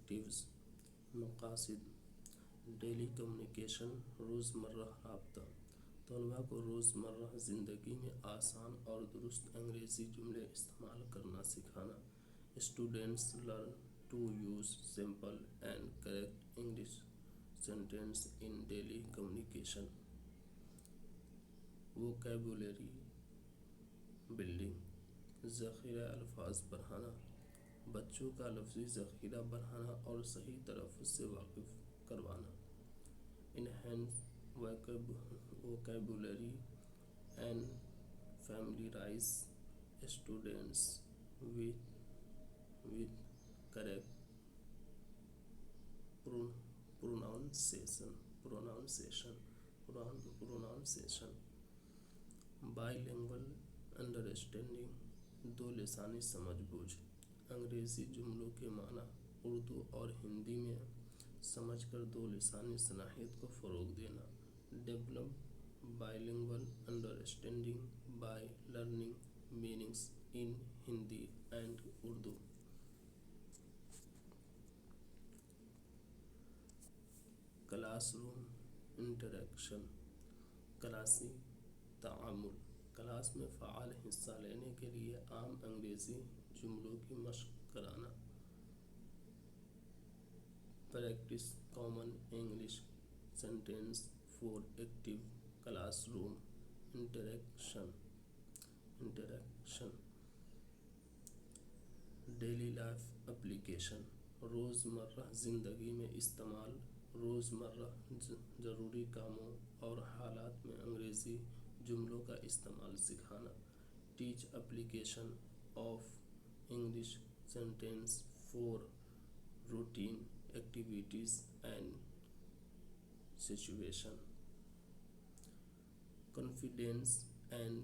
Objectives, مقاصد: daily communication, روزمرہ رابطہ: طلباء کو روزمرہ زندگی میں آسان اور درست انگریزی جملے استعمال کرنا سکھانا۔ Students learn to use simple and correct English sentence in daily communication. Vocabulary building, ذخیرہ الفاظ بڑھانا: بچوں کا لفظی ذخیرہ بڑھانا اور صحیح تلفظ سے واقف کروانا۔ Enhance vocabulary and familiarize students with correct pronunciation. Bilingual understanding، دو لسانی سمجھ بوجھ: انگریزی جملوں کے معنی اردو اور ہندی میں سمجھ کر دو لسانی صلاحیت کو فروغ دینا۔ Develop bilingual understanding by learning meanings in Hindi and Urdu۔ Class room interaction, classy تعامل: کلاس میں فعال حصہ لینے کے لیے عام انگریزی جملوں کی مشق کرانا۔ Practice common English sentence for active class room interaction. Daily life application, روزمرہ زندگی میں استعمال: روزمرہ ضروری کاموں اور حالات میں انگریزی جملوں کا استعمال سکھانا۔ Teach application of English sentence for routine activities and situation. Confidence and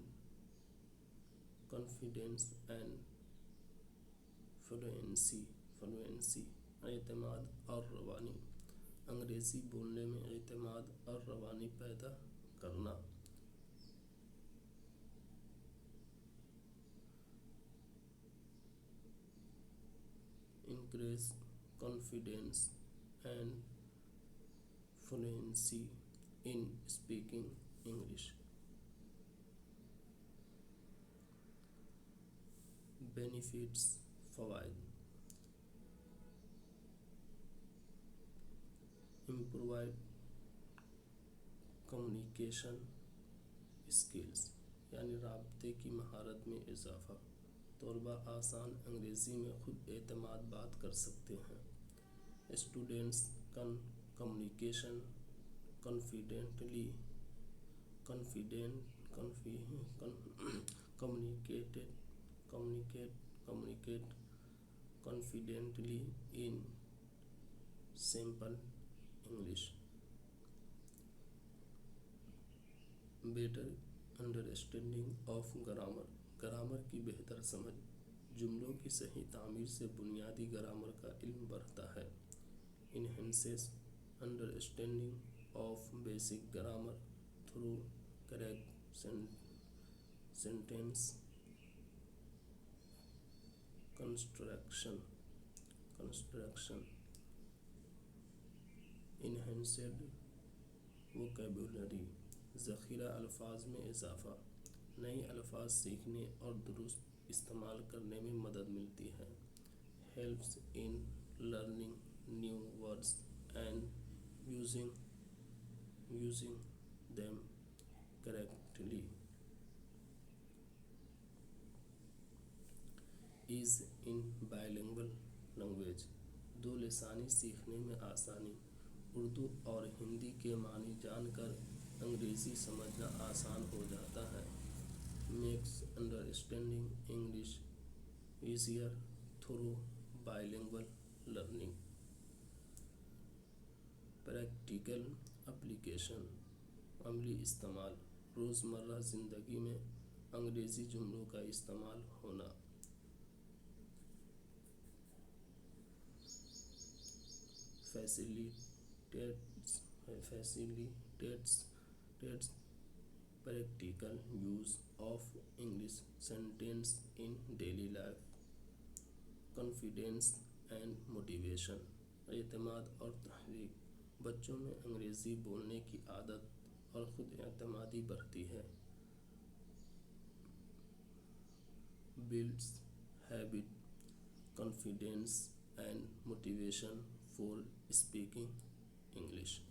fluency, اعتماد اور روانی: انگریزی بولنے میں اعتماد اور روانی پیدا کرنا۔ Increase confidence and fluency in speaking English. Benefits, فوائد: امپرووڈ کمیونیکیشن اسکلز، یعنی رابطے کی مہارت میں اضافہ۔ طلباء آسان انگریزی میں خود اعتماد بات کر سکتے ہیں۔ Students can communicate confidently in simple English. Better understanding of grammar، grammar کی بہتر سمجھ: جملوں کی صحیح تعمیر سے بنیادی گرامر کا علم بڑھتا ہے۔ Enhances understanding of basic grammar through correct sentence construction. Enhanced vocabulary، ذخیرہ الفاظ میں اضافہ، نئے الفاظ سیکھنے اور درست استعمال کرنے میں مدد ملتی ہے۔ Helps in learning new words and using them correctly. Ease in bilingual language، دو لسانی سیکھنے میں آسانی: اردو اور ہندی کے معنی جان کر انگریزی سمجھنا آسان ہو جاتا ہے۔ Makes understanding English easier through bilingual learning. Practical application, عملی استعمال: روزمرہ زندگی میں انگریزی جملوں کا استعمال ہونا۔ Facilitates practical use of English sentence in daily life. Confidence and motivation، اعتماد اور تحریک۔ بچوں میں انگریزی بولنے کی عادت اور خود اعتمادی بڑھتی ہے۔ builds habit, confidence and motivation for speaking English.